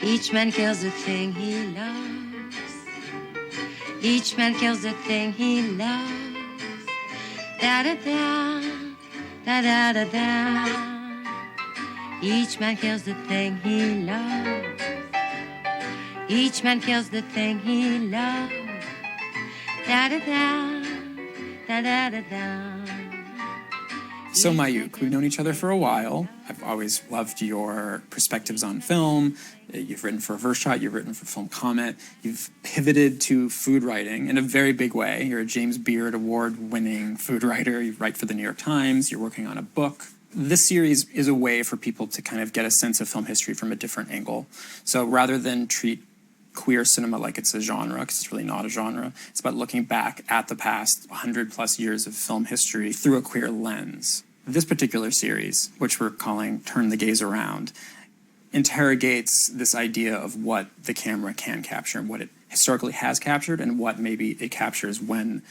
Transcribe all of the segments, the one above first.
Each man kills the thing he loves. Each man kills the thing he loves. Da da da, da da da da. Each man kills the thing he loves. Each man kills the thing he loves. Da da da, da da da da. So Mayukh, we've known each other for a while. I've always loved your perspectives on film. You've written for Verse Shot, you've written for Film Comment. You've pivoted to food writing in a very big way. You're a James Beard Award-winning food writer. You write for the New York Times. You're working on a book. This series is a way for people to kind of get a sense of film history from a different angle. So rather than treat queer cinema like it's a genre, because it's really not a genre, it's about looking back at the past 100+ years of film history through a queer lens. This particular series, which we're calling Turn the Gaze Around, interrogates this idea of what the camera can capture and what it historically has captured and what maybe it captures when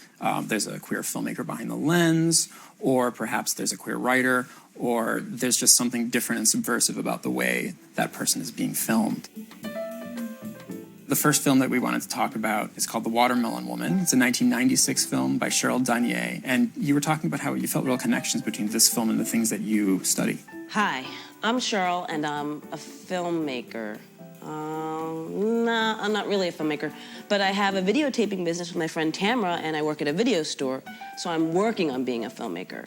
there's a queer filmmaker behind the lens, or perhaps there's a queer writer, or there's just something different and subversive about the way that person is being filmed. The first film that we wanted to talk about is called The Watermelon Woman. It's a 1996 film by Cheryl Dunye, and you were talking about how you felt real connections between this film and the things that you study. Hi, I'm Cheryl, and I'm a filmmaker. I'm not really a filmmaker, but I have a videotaping business with my friend Tamara, and I work at a video store, so I'm working on being a filmmaker.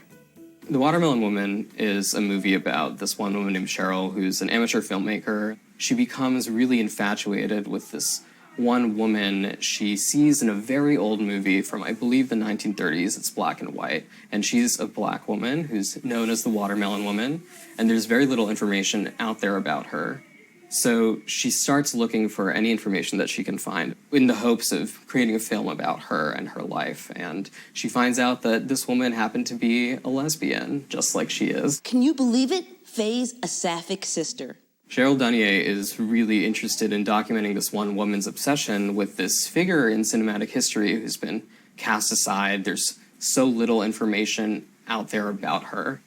The Watermelon Woman is a movie about this one woman named Cheryl who's an amateur filmmaker. She becomes really infatuated with this one woman she sees in a very old movie from, I believe, the 1930s. It's black and white. And she's a black woman who's known as the Watermelon Woman. And there's very little information out there about her. So she starts looking for any information that she can find in the hopes of creating a film about her and her life. And she finds out that this woman happened to be a lesbian, just like she is. Can you believe it? Faye's a sapphic sister. Cheryl Dunye is really interested in documenting this one woman's obsession with this figure in cinematic history who's been cast aside. There's so little information out there about her.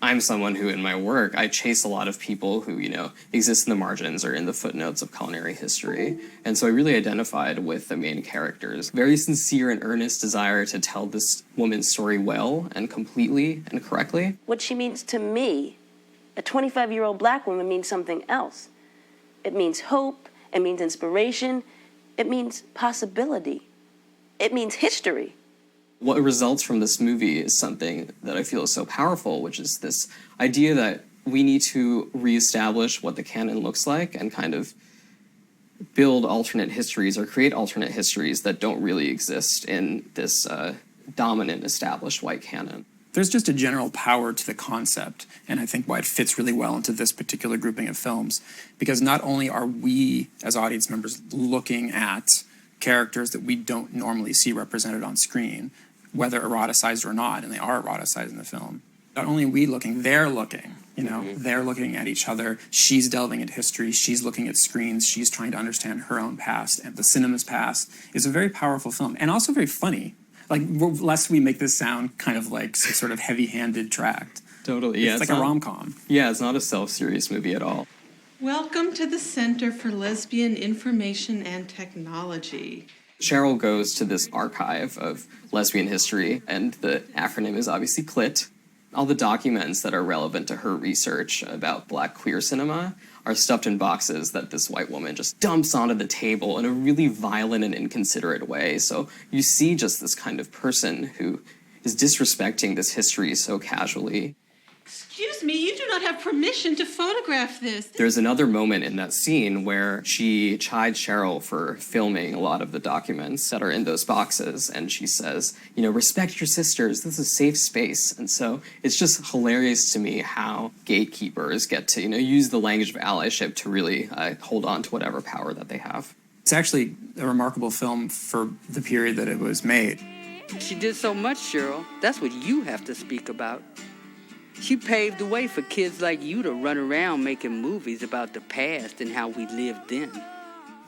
I'm someone who, in my work, I chase a lot of people who, exist in the margins or in the footnotes of culinary history. And so I really identified with the main characters. Very sincere and earnest desire to tell this woman's story well and completely and correctly. What she means to me, a 25-year-old black woman, means something else. It means hope, it means inspiration, it means possibility, it means history. What results from this movie is something that I feel is so powerful, which is this idea that we need to reestablish what the canon looks like and kind of build alternate histories or create alternate histories that don't really exist in this dominant established white canon. There's just a general power to the concept, and I think why it fits really well into this particular grouping of films, because not only are we, as audience members, looking at characters that we don't normally see represented on screen, whether eroticized or not, and they are eroticized in the film. Not only are we looking, they're looking, they're looking at each other. She's delving into history, she's looking at screens, she's trying to understand her own past, and the cinema's past is a very powerful film, and also very funny. Like, lest we make this sound kind of like some sort of heavy-handed tract. Totally, yeah. It's like a rom-com. Yeah, it's not a self-serious movie at all. Welcome to the Center for Lesbian Information and Technology. Cheryl goes to this archive of lesbian history, and the acronym is obviously CLIT. All the documents that are relevant to her research about black queer cinema are stuffed in boxes that this white woman just dumps onto the table in a really violent and inconsiderate way. So you see just this kind of person who is disrespecting this history so casually. Excuse me, you do not have permission to photograph this. There's another moment in that scene where she chides Cheryl for filming a lot of the documents that are in those boxes, and she says, respect your sisters, this is a safe space. And so it's just hilarious to me how gatekeepers get to, use the language of allyship to really hold on to whatever power that they have. It's actually a remarkable film for the period that it was made. She did so much, Cheryl. That's what you have to speak about. She paved the way for kids like you to run around making movies about the past and how we lived then.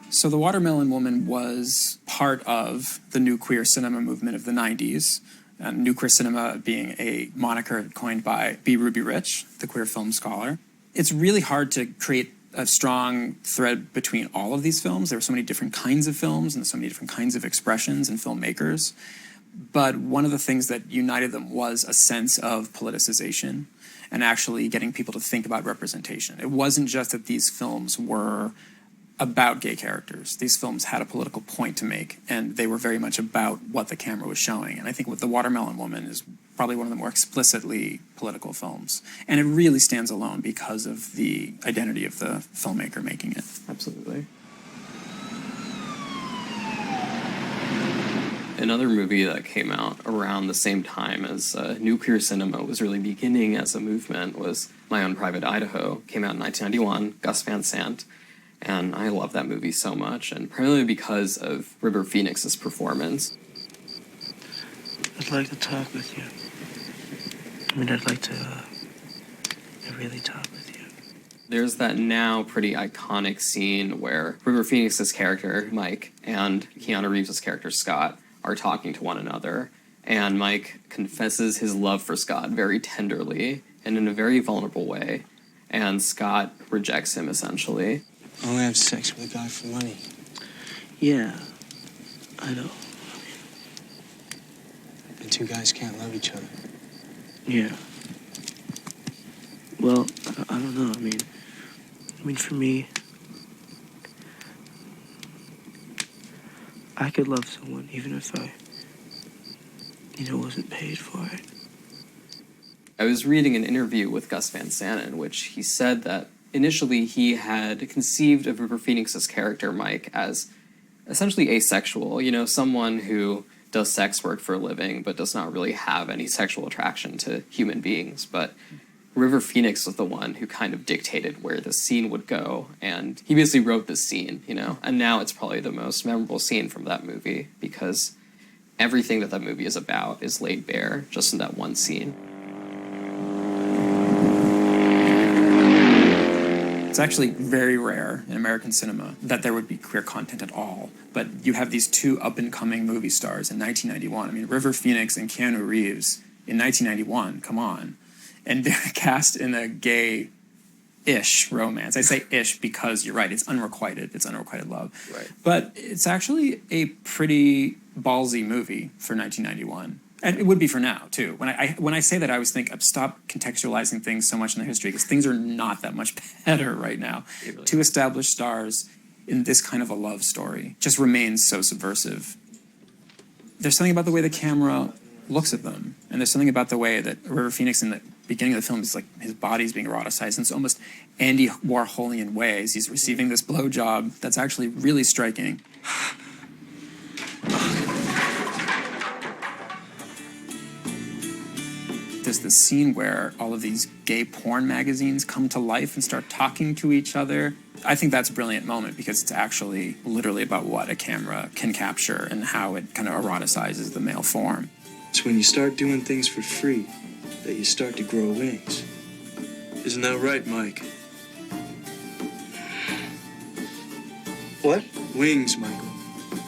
So The Watermelon Woman was part of the new queer cinema movement of the 90s. New queer cinema being a moniker coined by B. Ruby Rich, the queer film scholar. It's really hard to create a strong thread between all of these films. There were so many different kinds of films and so many different kinds of expressions and filmmakers. But one of the things that united them was a sense of politicization and actually getting people to think about representation. It wasn't just that these films were about gay characters. These films had a political point to make, and they were very much about what the camera was showing. And I think with The Watermelon Woman is probably one of the more explicitly political films. And it really stands alone because of the identity of the filmmaker making it. Absolutely. Another movie that came out around the same time as new queer cinema was really beginning as a movement was My Own Private Idaho. Came out in 1991, Gus Van Sant. And I love that movie so much, and primarily because of River Phoenix's performance. I'd like to talk with you. I mean, I'd like to really talk with you. There's that now pretty iconic scene where River Phoenix's character, Mike, and Keanu Reeves' character, Scott, are talking to one another. And Mike confesses his love for Scott very tenderly and in a very vulnerable way. And Scott rejects him, essentially. I only have sex with a guy for money. Yeah, I know. And two guys can't love each other. Yeah. Well, I don't know. I mean, for me, I could love someone even if I, wasn't paid for it. I was reading an interview with Gus Van Sant in which he said that initially he had conceived of River Phoenix's character, Mike, as essentially asexual, someone who does sex work for a living but does not really have any sexual attraction to human beings. But River Phoenix was the one who kind of dictated where the scene would go, and he basically wrote this scene, and now it's probably the most memorable scene from that movie because everything that movie is about is laid bare just in that one scene. It's actually very rare in American cinema that there would be queer content at all. But you have these two up-and-coming movie stars in 1991. I mean, River Phoenix and Keanu Reeves in 1991, come on. And they're cast in a gay-ish romance. I say ish because you're right, it's unrequited. It's unrequited love. Right. But it's actually a pretty ballsy movie for 1991. And it would be for now, too. When I say that, I always think, stop contextualizing things so much in the history, because things are not that much better right now. Really Two established stars in this kind of a love story just remains so subversive. There's something about the way the camera looks at them, and there's something about the way that River Phoenix in the beginning of the film is like his body's being eroticized, and it's almost Andy Warholian ways. He's receiving this blowjob that's actually really striking. There's this scene where all of these gay porn magazines come to life and start talking to each other. I think that's a brilliant moment because it's actually literally about what a camera can capture and how it kind of eroticizes the male form. It's when you start doing things for free that you start to grow wings. Isn't that right, Mike? What? Wings, Michael.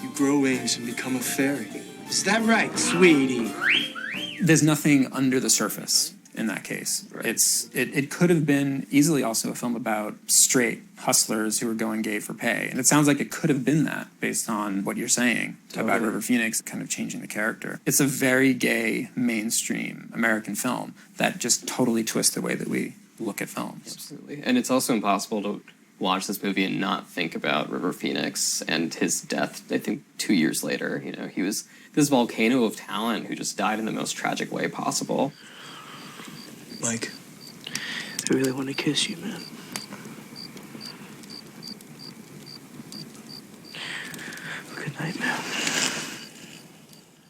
You grow wings and become a fairy. Is that right, sweetie? There's nothing under the surface in that case. Right. It could have been easily also a film about straight hustlers who are going gay for pay. And it sounds like it could have been that based on what you're saying about River Phoenix kind of changing the character. It's a very gay, mainstream American film that just totally twists the way that we look at films. Absolutely. And it's also impossible to watch this movie and not think about River Phoenix and his death, I think 2 years later. He was this volcano of talent who just died in the most tragic way possible. Mike. I really want to kiss you, man. Good night, man.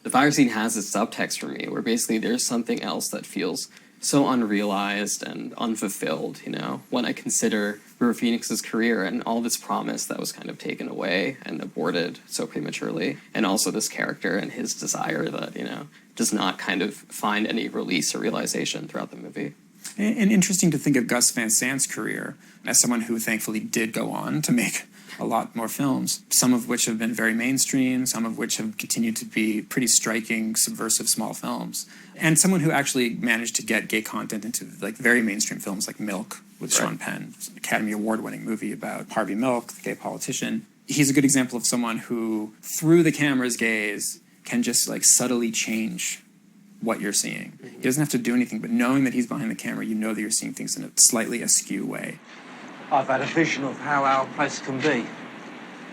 The fire scene has this subtext for me where basically there's something else that feels so unrealized and unfulfilled, when I consider River Phoenix's career and all this promise that was kind of taken away and aborted so prematurely, and also this character and his desire that, does not kind of find any release or realization throughout the movie. And interesting to think of Gus Van Sant's career as someone who thankfully did go on to make a lot more films, some of which have been very mainstream, some of which have continued to be pretty striking, subversive small films. And someone who actually managed to get gay content into very mainstream films like Milk with Sean Penn, Academy Award-winning movie about Harvey Milk, the gay politician. He's a good example of someone who, through the camera's gaze, can just like subtly change what you're seeing. He doesn't have to do anything, but knowing that he's behind the camera, you know that you're seeing things in a slightly askew way. I've had a vision of how our place can be.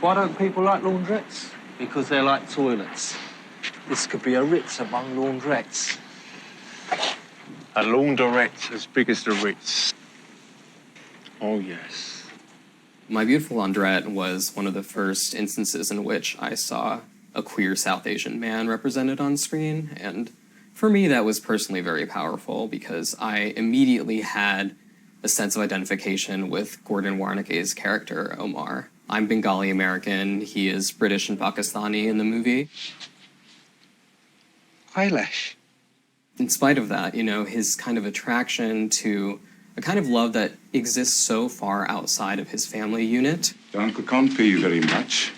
Why don't people like laundrettes? Because they're like toilets. This could be a Ritz among laundrettes. A laundrette as big as the Ritz. Oh, yes. My Beautiful Laundrette was one of the first instances in which I saw a queer South Asian man represented on screen, and for me that was personally very powerful because I immediately had a sense of identification with Gordon Warnicki's character, Omar. I'm Bengali American, he is British and Pakistani in the movie. Eyelash. In spite of that, you know, his kind of attraction to a kind of love that exists so far outside of his family unit. Your uncle can't pay you very much,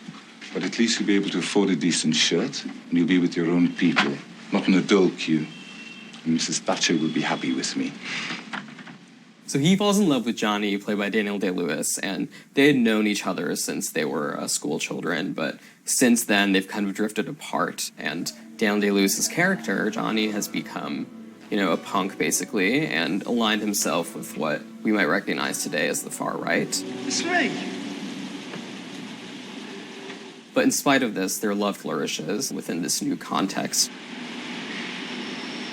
but at least you'll be able to afford a decent shirt, and you'll be with your own people, not in a dull queue. And Mrs. Thatcher will be happy with me. So he falls in love with Johnny, played by Daniel Day-Lewis, and they had known each other since they were school children, but since then they've kind of drifted apart, and Daniel Day-Lewis's character, Johnny, has become, you know, a punk, basically, and aligned himself with what we might recognize today as the far right. It's me. But in spite of this, their love flourishes within this new context.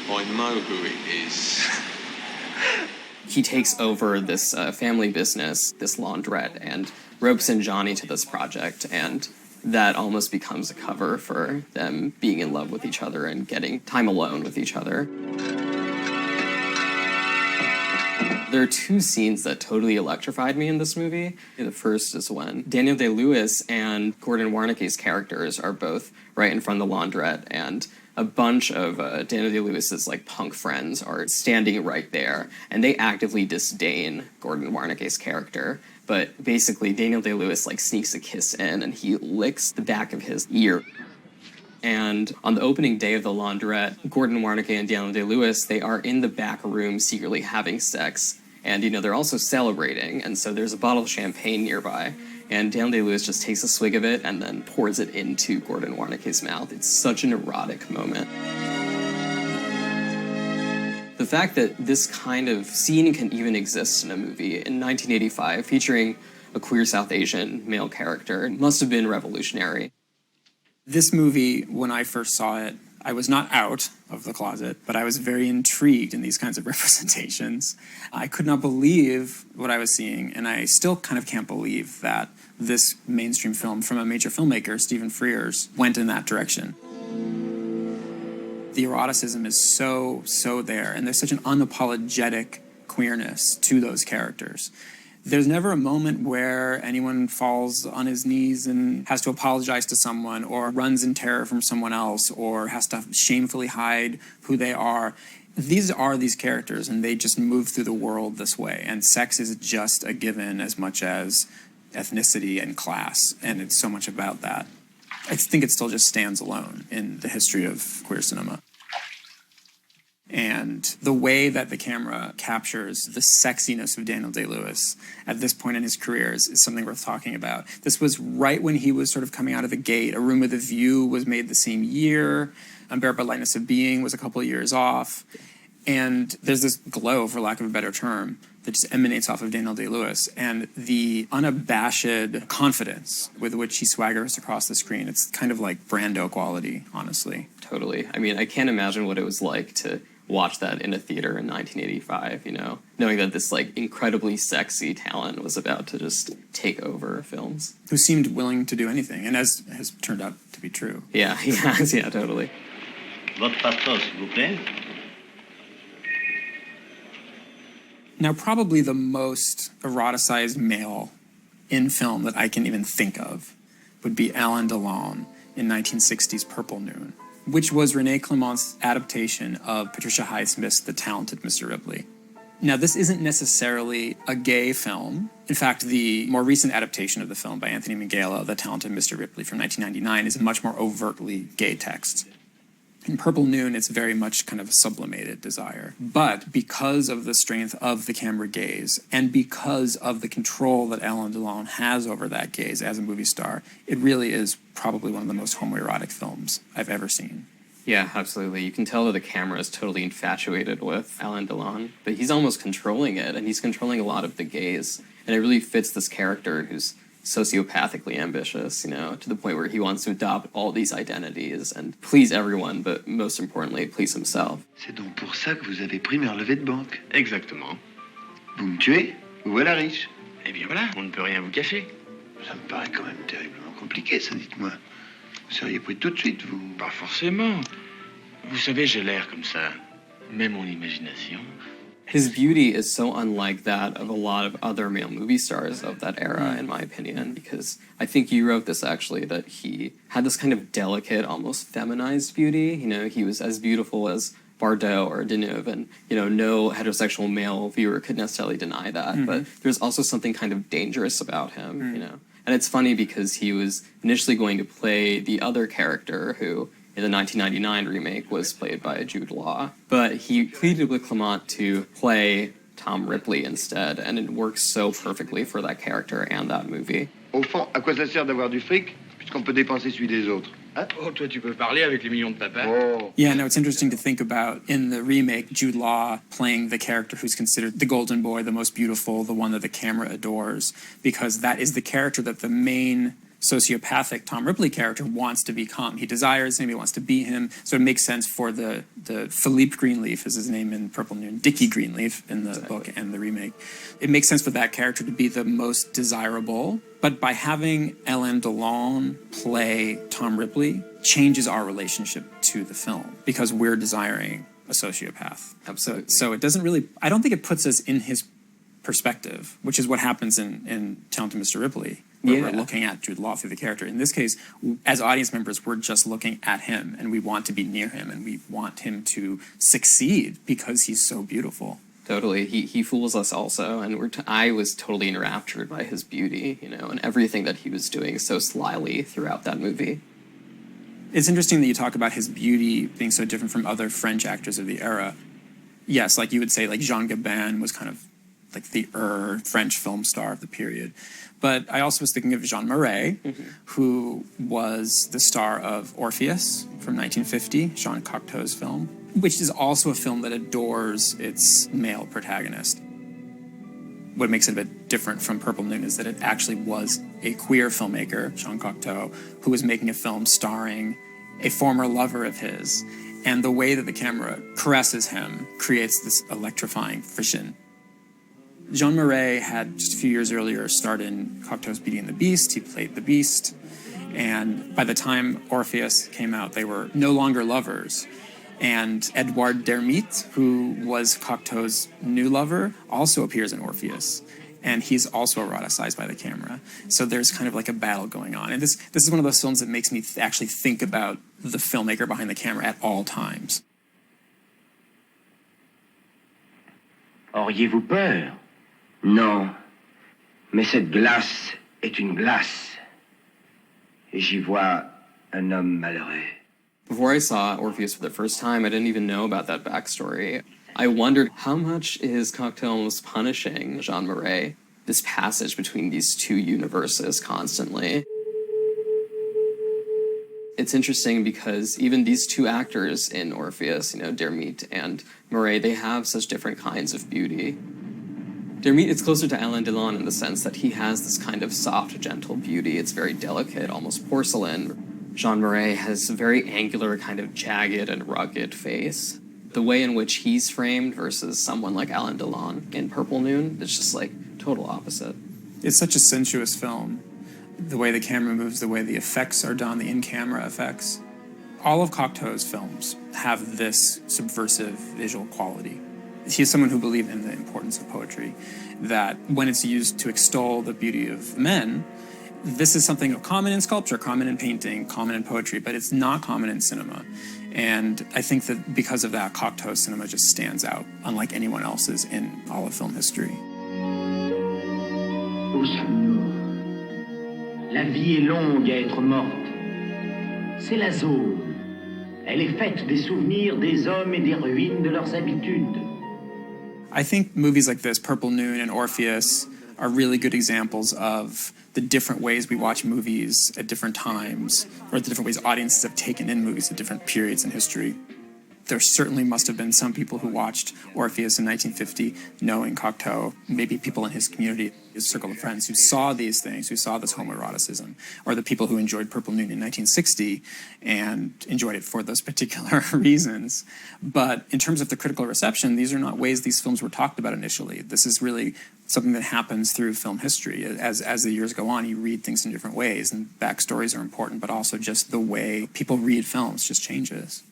I know who it is. He takes over this family business, this laundrette, and ropes in Johnny to this project, and that almost becomes a cover for them being in love with each other and getting time alone with each other. There are two scenes that totally electrified me in this movie. The first is when Daniel Day-Lewis and Gordon Warnicki's characters are both right in front of the laundrette, and a bunch of Daniel Day-Lewis's like punk friends are standing right there, and they actively disdain Gordon Warnicki's character. But basically, Daniel Day-Lewis like sneaks a kiss in, and he licks the back of his ear. And on the opening day of the laundrette, Gordon Warnicki and Daniel Day-Lewis, they are in the back room secretly having sex. And, you know, they're also celebrating, and so there's a bottle of champagne nearby. And Daniel Day-Lewis just takes a swig of it and then pours it into Gordon Warnicki's mouth. It's such an erotic moment. The fact that this kind of scene can even exist in a movie in 1985 featuring a queer South Asian male character must have been revolutionary. This movie, when I first saw it, I was not out of the closet, but I was very intrigued in these kinds of representations. I could not believe what I was seeing, and I still kind of can't believe that this mainstream film from a major filmmaker, Stephen Frears, went in that direction. The eroticism is so there, and there's such an unapologetic queerness to those characters. There's never a moment where anyone falls on his knees and has to apologize to someone or runs in terror from someone else or has to shamefully hide who they are. These are these characters, and they just move through the world this way. And sex is just a given as much as ethnicity and class, and it's so much about that. I think it still just stands alone in the history of queer cinema. And the way that the camera captures the sexiness of Daniel Day-Lewis at this point in his career is something worth talking about. This was right when he was sort of coming out of the gate. A Room with a View was made the same year. Unbearable Lightness of Being was a couple of years off. And there's this glow, for lack of a better term, that just emanates off of Daniel Day-Lewis. And the unabashed confidence with which he swaggers across the screen, it's kind of like Brando quality, honestly. Totally. I mean, I can't imagine what it was like to watch that in a theater in 1985, you know, knowing that this like incredibly sexy talent was about to just take over films. Who seemed willing to do anything, and as has turned out to be true. Yeah, he has, yeah, totally. Votre passeport, s'il vous plaît. Now, probably the most eroticized male in film that I can even think of would be Alain Delon in 1960's Purple Noon, which was René Clément's adaptation of Patricia Highsmith's The Talented Mr. Ripley. Now, this isn't necessarily a gay film. In fact, the more recent adaptation of the film by Anthony Minghella, The Talented Mr. Ripley from 1999, is a much more overtly gay text. In Purple Noon, it's very much kind of a sublimated desire. But because of the strength of the camera gaze and because of the control that Alain Delon has over that gaze as a movie star, it really is probably one of the most homoerotic films I've ever seen. Yeah, absolutely. You can tell that the camera is totally infatuated with Alain Delon, but he's almost controlling it, and he's controlling a lot of the gaze. And it really fits this character who's sociopathically ambitious, to the point where he wants to adopt all these identities and please everyone, but most importantly, please himself. C'est donc pour ça que vous avez pris mes relevés de banque. Exactement. Vous me tuez, vous voilà riche. Eh bien voilà, on ne peut rien vous cacher. Ça me paraît quand même terriblement compliqué, ça, dites-moi. Vous seriez pris tout de suite, vous. Pas forcément. Vous savez, j'ai l'air comme ça. Mais mon imagination... His beauty is so unlike that of a lot of other male movie stars of that era, in my opinion, because I think you wrote this actually, that he had this kind of delicate, almost feminized beauty. He was as beautiful as Bardot or Deneuve, and, no heterosexual male viewer could necessarily deny that. But there's also something kind of dangerous about him, And it's funny because he was initially going to play the other character who, in the 1999 remake, was played by Jude Law. But he pleaded with Clement to play Tom Ripley instead, and it works so perfectly for that character and that movie. Au fond, à quoi ça sert d'avoir du fric, puisqu'on peut dépenser celui des autres? Hein? Oh, toi, tu peux parler avec les millions de papa. Oh. Yeah, no, it's interesting to think about in the remake, Jude Law playing the character who's considered the golden boy, the most beautiful, the one that the camera adores, because that is the character that the main sociopathic Tom Ripley character wants to become. He desires him, he wants to be him, so it makes sense for the Philippe Greenleaf is his name in Purple Noon, Dickie Greenleaf in the book and the remake. It makes sense for that character to be the most desirable, but by having Alain Delon play Tom Ripley changes our relationship to the film because we're desiring a sociopath. Absolutely. So it doesn't really, I don't think it puts us in his perspective, which is what happens in Talented Mr. Ripley, where we're looking at Jude Law through the character. In this case, as audience members, we're just looking at him, and we want to be near him, and we want him to succeed because he's so beautiful. Totally. He fools us also, and I was totally enraptured by his beauty, and everything that he was doing so slyly throughout that movie. It's interesting that you talk about his beauty being so different from other French actors of the era. Yes, like you would say, like Jean Gabin was kind of like the French film star of the period. But I also was thinking of Jean Marais, who was the star of Orpheus from 1950, Jean Cocteau's film, which is also a film that adores its male protagonist. What makes it a bit different from Purple Noon is that it actually was a queer filmmaker, Jean Cocteau, who was making a film starring a former lover of his. And the way that the camera caresses him creates this electrifying vision. Jean Marais had, just a few years earlier, starred in Cocteau's Beauty and the Beast. He played the Beast. And by the time Orpheus came out, they were no longer lovers. And Edouard Dermite, who was Cocteau's new lover, also appears in Orpheus. And he's also eroticized by the camera. So there's kind of like a battle going on. And this is one of those films that makes me actually think about the filmmaker behind the camera at all times. Auriez-vous peur? Non, mais cette glace est une glace. Et j'y vois un homme malheureux. Before I saw Orpheus for the first time, I didn't even know about that backstory. I wondered how much is Cocteau almost punishing Jean Marais, this passage between these two universes constantly. It's interesting because even these two actors in Orpheus, Dermite and Marais, they have such different kinds of beauty. Dermite is closer to Alain Delon in the sense that he has this kind of soft, gentle beauty. It's very delicate, almost porcelain. Jean Marais has a very angular, kind of jagged and rugged face. The way in which he's framed versus someone like Alain Delon in Purple Noon is just like total opposite. It's such a sensuous film. The way the camera moves, the way the effects are done, the in-camera effects. All of Cocteau's films have this subversive visual quality. He's someone who believed in the importance of poetry, that when it's used to extol the beauty of men, this is something common in sculpture, common in painting, common in poetry, but it's not common in cinema. And I think that because of that, Cocteau's cinema just stands out, unlike anyone else's in all of film history. Ô Seigneur, la vie est longue à être morte. C'est la zone. Elle est faite des souvenirs des hommes et des ruines de leurs habitudes. I think movies like this, Purple Noon and Orpheus, are really good examples of the different ways we watch movies at different times, or the different ways audiences have taken in movies at different periods in history. There certainly must have been some people who watched Orpheus in 1950 knowing Cocteau, maybe people in his community, his circle of friends, who saw these things, who saw this homoeroticism, or the people who enjoyed Purple Noon in 1960 and enjoyed it for those particular reasons. But in terms of the critical reception, these are not ways these films were talked about initially. This is really something that happens through film history. As the years go on, you read things in different ways, and backstories are important, but also just the way people read films just changes.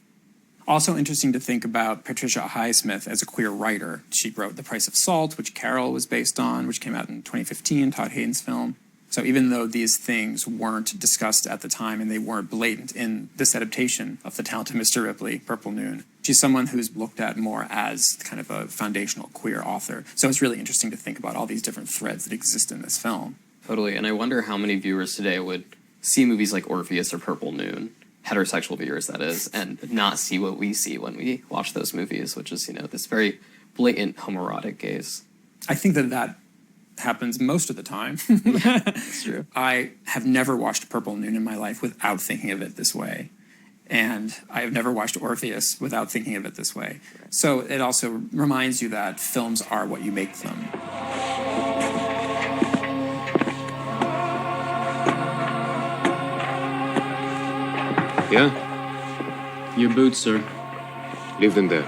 Also interesting to think about Patricia Highsmith as a queer writer. She wrote The Price of Salt, which Carol was based on, which came out in 2015, Todd Hayden's film. So even though these things weren't discussed at the time and they weren't blatant in this adaptation of The Talented Mr. Ripley, Purple Noon, she's someone who's looked at more as kind of a foundational queer author. So it's really interesting to think about all these different threads that exist in this film. Totally, and I wonder how many viewers today would see movies like Orpheus or Purple Noon, heterosexual viewers, that is, and not see what we see when we watch those movies, which is, this very blatant homoerotic gaze. I think that happens most of the time. That's true. I have never watched Purple Noon in my life without thinking of it this way. And I have never watched Orpheus without thinking of it this way. So it also reminds you that films are what you make them. Yeah? Your boots, sir. Leave them there.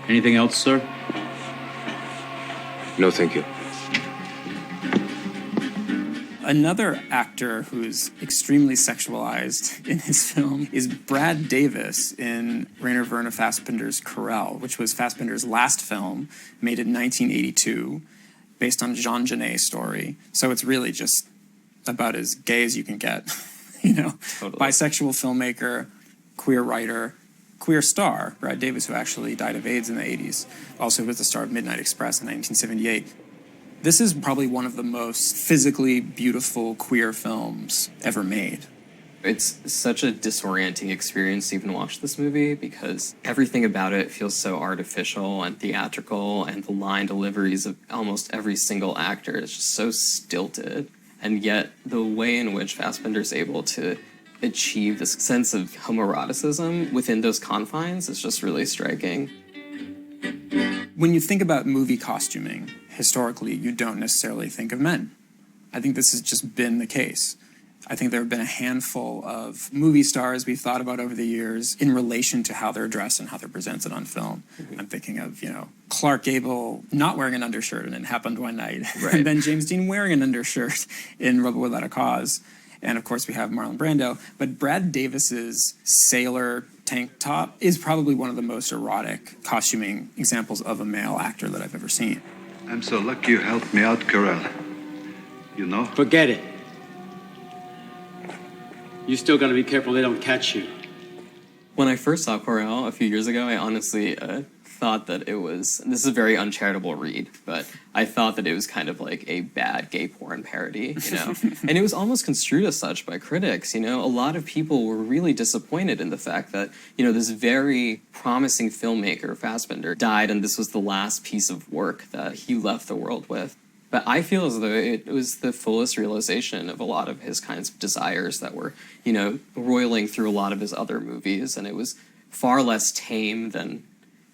Anything else, sir? No, thank you. Another actor who's extremely sexualized in his film is Brad Davis in Rainer Werner Fassbinder's Corral, which was Fassbinder's last film, made in 1982, based on a Jean Genet story. So it's really just about as gay as you can get, Totally. Bisexual filmmaker, queer writer, queer star, Brad Davis, who actually died of AIDS in the 80s, also was the star of Midnight Express in 1978. This is probably one of the most physically beautiful queer films ever made. It's such a disorienting experience to even watch this movie because everything about it feels so artificial and theatrical, and the line deliveries of almost every single actor is just so stilted. And yet the way in which Fassbinder's able to achieve this sense of homoeroticism within those confines is just really striking. When you think about movie costuming, historically, you don't necessarily think of men. I think this has just been the case. I think there have been a handful of movie stars we've thought about over the years in relation to how they're dressed and how they're presented on film. Mm-hmm. I'm thinking of, Clark Gable not wearing an undershirt in It Happened One Night. Right. And then James Dean wearing an undershirt in Rebel Without a Cause. And of course we have Marlon Brando. But Brad Davis's sailor tank top is probably one of the most erotic costuming examples of a male actor that I've ever seen. I'm so lucky you helped me out, Corral. Forget it. You still gotta be careful they don't catch you. When I first saw Corral a few years ago, I honestly thought that it was, this is a very uncharitable read, but I thought that it was kind of like a bad gay porn parody, And it was almost construed as such by critics, A lot of people were really disappointed in the fact that, this very promising filmmaker, Fassbinder, died, and this was the last piece of work that he left the world with. But I feel as though it was the fullest realization of a lot of his kinds of desires that were, roiling through a lot of his other movies. And it was far less tame than,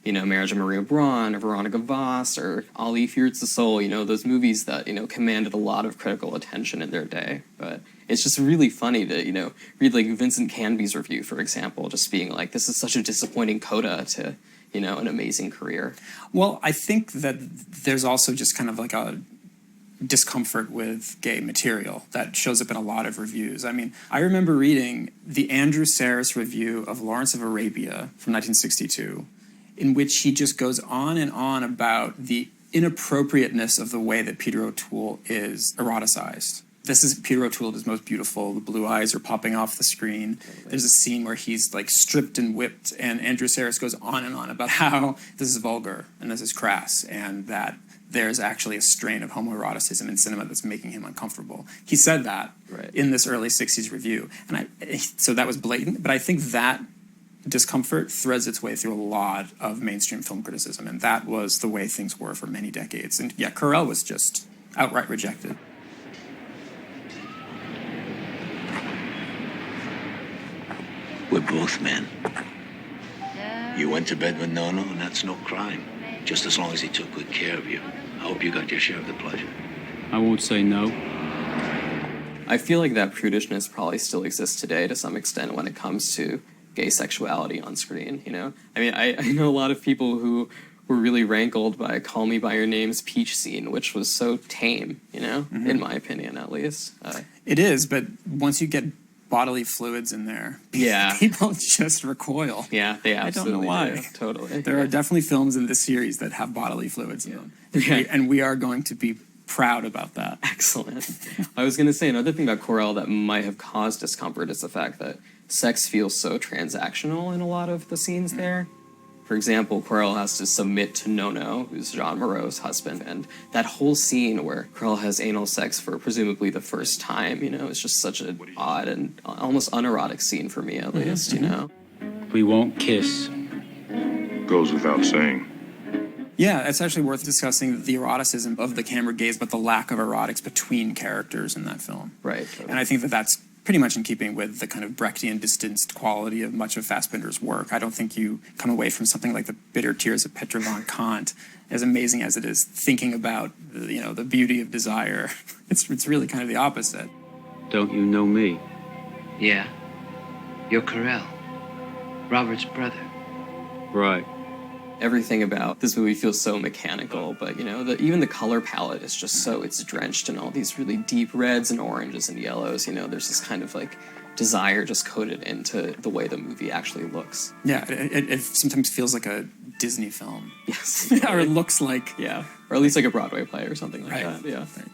Marriage of Maria Braun or Veronica Voss or Ali Fears the Soul, those movies that, commanded a lot of critical attention in their day. But it's just really funny to, read like Vincent Canby's review, for example, just being like, this is such a disappointing coda to, an amazing career. Well, I think that there's also just kind of like a discomfort with gay material that shows up in a lot of reviews. I mean, I remember reading the Andrew Sarris review of Lawrence of Arabia from 1962, in which he just goes on and on about the inappropriateness of the way that Peter O'Toole is eroticized. This is Peter O'Toole at his most beautiful. The blue eyes are popping off the screen. There's a scene where he's like stripped and whipped, and Andrew Sarris goes on and on about how this is vulgar and this is crass, and that there's actually a strain of homoeroticism in cinema that's making him uncomfortable. He said that in this early 60s review. And so that was blatant, but I think that discomfort threads its way through a lot of mainstream film criticism, and that was the way things were for many decades. And yeah, Carell was just outright rejected. We're both men. You went to bed with Nono, and that's no crime. Just as long as he took good care of you. I hope you got your share of the pleasure. I won't say no. I feel like that prudishness probably still exists today to some extent when it comes to gay sexuality on screen, you know? I mean, I know a lot of people who were really rankled by Call Me By Your Name's peach scene, which was so tame, you know, in my opinion, at least. It is, but once you get bodily fluids in there, people just recoil. Yeah, they absolutely I don't know why. do. Totally. There are definitely films in this series that have bodily fluids in them. And we are going to be proud about that. Excellent. I was going to say another thing about Carell that might have caused discomfort is the fact that sex feels so transactional in a lot of the scenes there. For example, Carell has to submit to Nono, who's Jean Moreau's husband, and that whole scene where Carell has anal sex for presumably the first time, you know, it's just such an odd and almost unerotic scene for me, at least, you know. We won't kiss. Goes without saying. Yeah, it's actually worth discussing the eroticism of the camera gaze, but the lack of erotics between characters in that film. Right. Totally. And I think that that's pretty much in keeping with the kind of Brechtian distanced quality of much of Fassbinder's work. I don't think you come away from something like The Bitter Tears of Petra von Kant, as amazing as it is, thinking about, you know, the beauty of desire. It's really kind of the opposite. Don't you know me? Yeah. You're Carell. Robert's brother. Right. Everything about this movie feels so mechanical, but, you know, even the color palette is just so, it's drenched in all these really deep reds and oranges and yellows, you know, there's this kind of, like, desire just coded into the way the movie actually looks. Yeah, it sometimes feels like a Disney film. Yes. Or it looks like... Yeah, or at least like a Broadway play or something like that, yeah. Right.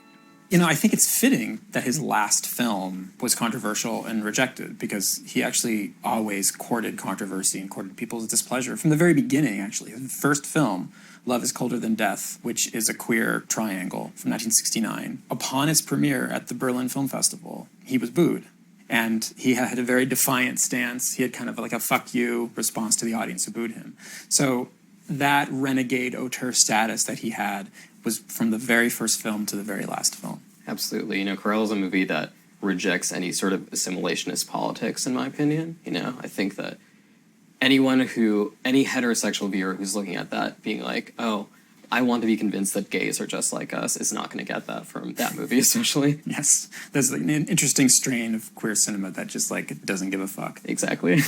You know, I think it's fitting that his last film was controversial and rejected, because he actually always courted controversy and courted people's displeasure from the very beginning, actually. His first film, Love is Colder Than Death, which is a queer triangle from 1969, upon its premiere at the Berlin Film Festival, he was booed. And he had a very defiant stance. He had kind of like a fuck you response to the audience who booed him. So that renegade auteur status that he had was from the very first film to the very last film. Absolutely. You know, Carell is a movie that rejects any sort of assimilationist politics, in my opinion. You know, I think that any heterosexual viewer who's looking at that being like, oh, I want to be convinced that gays are just like us, is not going to get that from that movie, especially. Yes. There's like an interesting strain of queer cinema that just, like, doesn't give a fuck. Exactly.